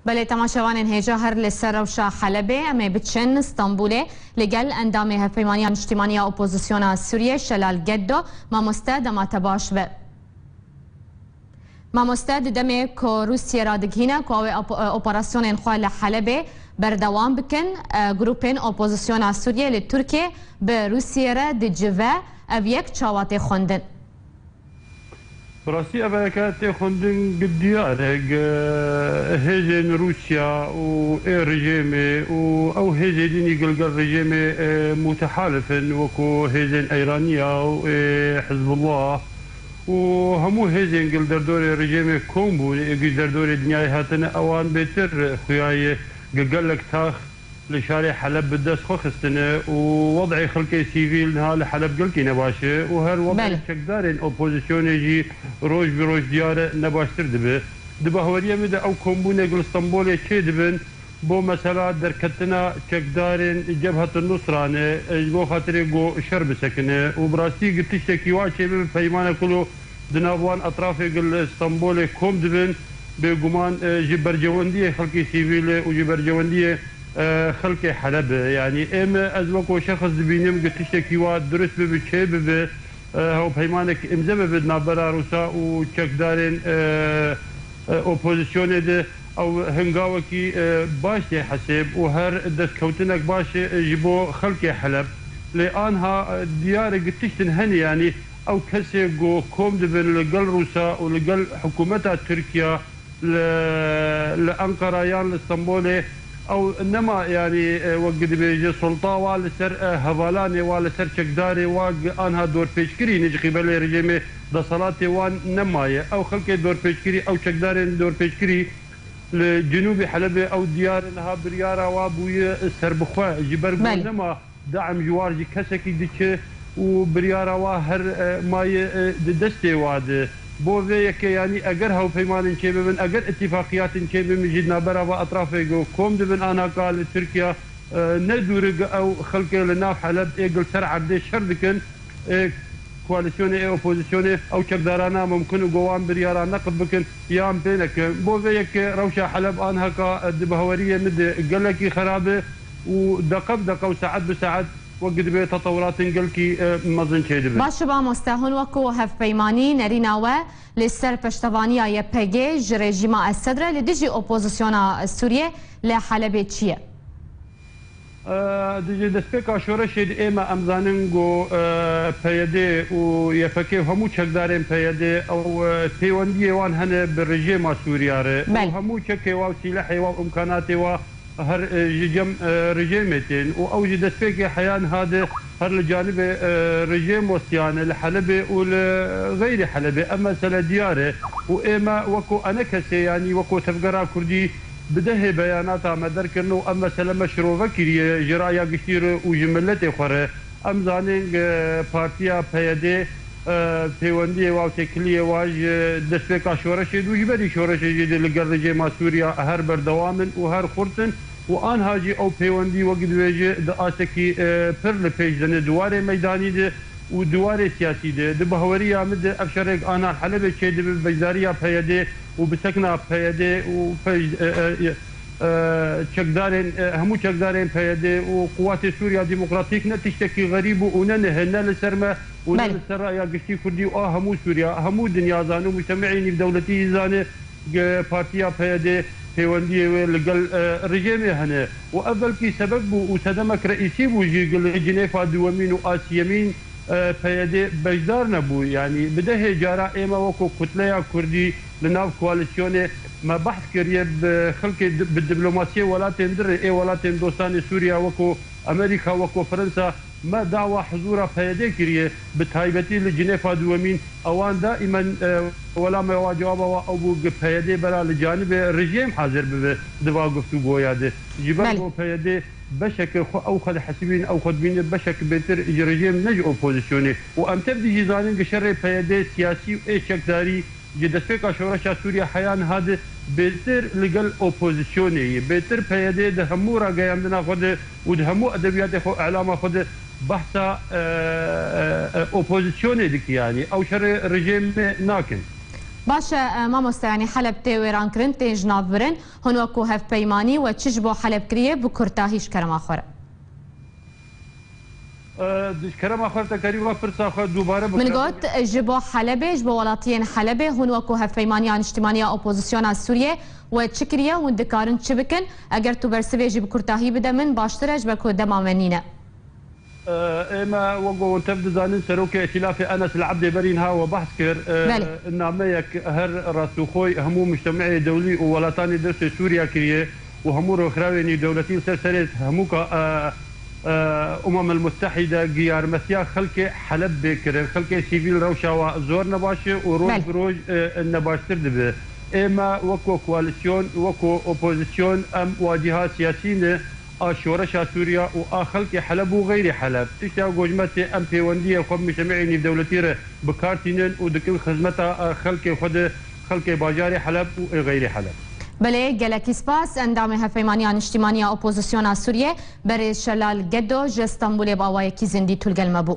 بله تماشاوان هیجا هر لسر روشا حلبه اما بچن استانبوله لگل اندام هفیمانیان اجتماعی اپوزیسیون سوریه شلال گدو ماموسته دمات باش به ماموسته دمه که روسیه را دگهینه که اپراسیون انخواه حلبه بردوام بکن گروپین اپوزیسیون سوریه لترکیه به روسیه را دجوه او یک چاوات خوندن براسي أباكات خندن قديارك هجن روسيا ورجيم أو هجن يقلقل رجيم متحالف وكو هجن إيرانية وحزب الله وهمو هجن قل دردور رجيم كومبو قل دردور دنياي هاتنا أوان بيتر خياي قل لك تاخ لشارع حلب بدس خستنا ووضع خلقي سيفيل نهال حلب قلكي نباشه وهر وضع شكدارين اوبوزيسيون يجي روج بروج ديار نباشتر دبه هوريه مده او كومبونه قل اسطنبول كي دبن بو مثلا دركتنا شكدارين جبهة النصرانة بو خاطري قو شرب سكنه وبراسي قلت تشتكي واجه بفيمانه كله دنابوان اطراف قل اسطنبول كوم دبن بقمان جبرجوندية خلقي سيفيل وجبرجوندية خلق حلب يعني اما ازوكو شخص بينم قلت تشتكي واد درس ببكي بب هو بيمانك امزبه بدنا برا روسا وشك دارين اوبوزيسيون ده او هنگاوكي باش حسب وهر دس كوتنك باش جيبو خلق حلب لانها ديار قلت تشتن هني يعني او كسي جو كوم دبن لقل روسا ولقل حكومتها تركيا لانقره يان لاسطنبول او انما يعني وقد بيجي سلطه والسر هفالاني والسر شكداري واق انها دور بيشكري نجي قبل رجيمي دا صلاتي وان نمايه او خلقي دور بيشكري او شكداري دور بيشكري لجنوب حلب او ديار انها برياره وابوي سربخوا جبر انما دعم جوارجي كسكي ديك وبرياره واهر ماي دستي واد بو ويك يعني اگر هو فيمان كيبه من اگر اتفاقيات كيبه من جدنا برا اطرافه كوم دبن انا قال تركيا ندورق او خلق لنا حلب اقل سرع بدي شردكن كواليسيون اوبوزيسيون او كبدارانا ممكن قوام بريارا نقد بكن يام بينك بو ويك روشا حلب انها كا دبهوريه مد قال لك خرابه ودقه وساعات بساعات وقد بي تطورات نقلكي مزن شي دبن باش با مستهون وكو هف بيماني نريناوه لسر پشتوانيا يبهجي جريجيما الصدر لديجي اوبوزيسيونا سوريا لحلب تشيه ديجي دسبيكا شورشيد ايما امزاننغو بيدي ويفكي همو تشكدارين بيدي او تيواندي وان هنا بالرجيم سوريا وهمو تشكي واو سلاحي واو امكاناتي واو هر جم رجيمتين واوجد دسبيكي حيان هذا هر الجانب رجيم وصيان الحلبة والغير حلبة اما سلا دياره واما وكو انا كسي يعني وكو تفقرا كردي بده بيانات مدرك انه اما سلا مشروع فكري جرايا كثير وجملتي خره ام زانينغ بارتيا بيدي بيوندي واو تكليه واج دسبيكا شورشي وجبري شورشي للرجيم سوريا هر بردوامن وهر خرطن وان هاجي او بيوندي وقد ويجي داسكي بيرل بيجن دواري ميداني دي ودواري سياسي دي بهوريا مد افشرق انا حلبة شيد بجداريا بيدي وبسكنا بيدي وفي شكدارين همو شكدارين بيدي وقوات سوريا ديمقراطيك نتشتكي غريب وننهن لسرما وننسر يا قشتي كردي همو سوريا همو دنيا زانو مجتمعين بدولتي زانه بارتيا بيدي بيوندي لقل رجيمي هنا وأول كي سبب وسدمك رئيسي بوجي قل جنيفا دوامين وآسيامين بيدي بجدار نبو يعني بده جارا إما وكو كتلة كردي لناف كواليسيوني ما بحث كريه بخلق بالدبلوماسية ولاتين در ولاتين دوستان سوريا وكو أمريكا وكو فرنسا ما دعوة حضور بيدي كريه بتايبتي لجنيفا دوامين اوان دائما ولا ما جوابه او بيدي برا لجانب الرجيم حاضر بدوا قفتو بوياده جبال بيدي بشك او خد حسبين او خدمين بشك بيتر رجيم نج اوبوزيسيوني وام تبدي جزانين شر بيدي سياسي واي شكداري جدسبيكا شورشا سوريا حيان هذا بيتر لقل اوبوزيسيوني بيتر بيدي دهمو راقيامنا خد ودهمو ادبيات خو اعلام خد بحثا اوبوزيسيوني ديك يعني او شر رجيم ناكن باشا مامۆستا ینی حەلب تێ وێرانکردن تێ ژناوبرن هەن وەکو هەفپەیمانی و چش بۆ حەلب کریە بکورتاهیش کەرەماخۆرە من گوت ji bo Helebê ji bo welatiyên Helebê hûn wekû hevpeymaniya niştimaniya opozisyona Sûriyê we çi kiriye hûn dikarin çi bikin eger tu bersivê jî bi kurtahî bide min baştir e ji ber ku dema me nîne اما وقو تبدو زانن سروك ائتلاف انس العبد برينها وبحث كر ناميك هر راسوخوي همو مجتمعي دولي وولاتاني درس سوريا كريه وهمو رخراوي دولتين سرسرت همو المتحده جيار مسيا خلق حلب بكر خلق سيفيل روشا وزور نباشه وروج بروج النباشتر دبه اما وكو كواليسيون وكو اوبوزيسيون ام واجهات سياسيه شورشا سوريا وخلق حلب وغير حلب تشتا جوجمتي ام بيونديه خم مجتمعي دولتي بكارتينن ودكل خدمتها خلق باجاري حلب وغير حلب بله گلکی سپاس اندام هفپیمانیان اجتماعی اپوزیسیون سوریه برای شلال گدو ج استانبول باوای کی زندی طول گلمه بو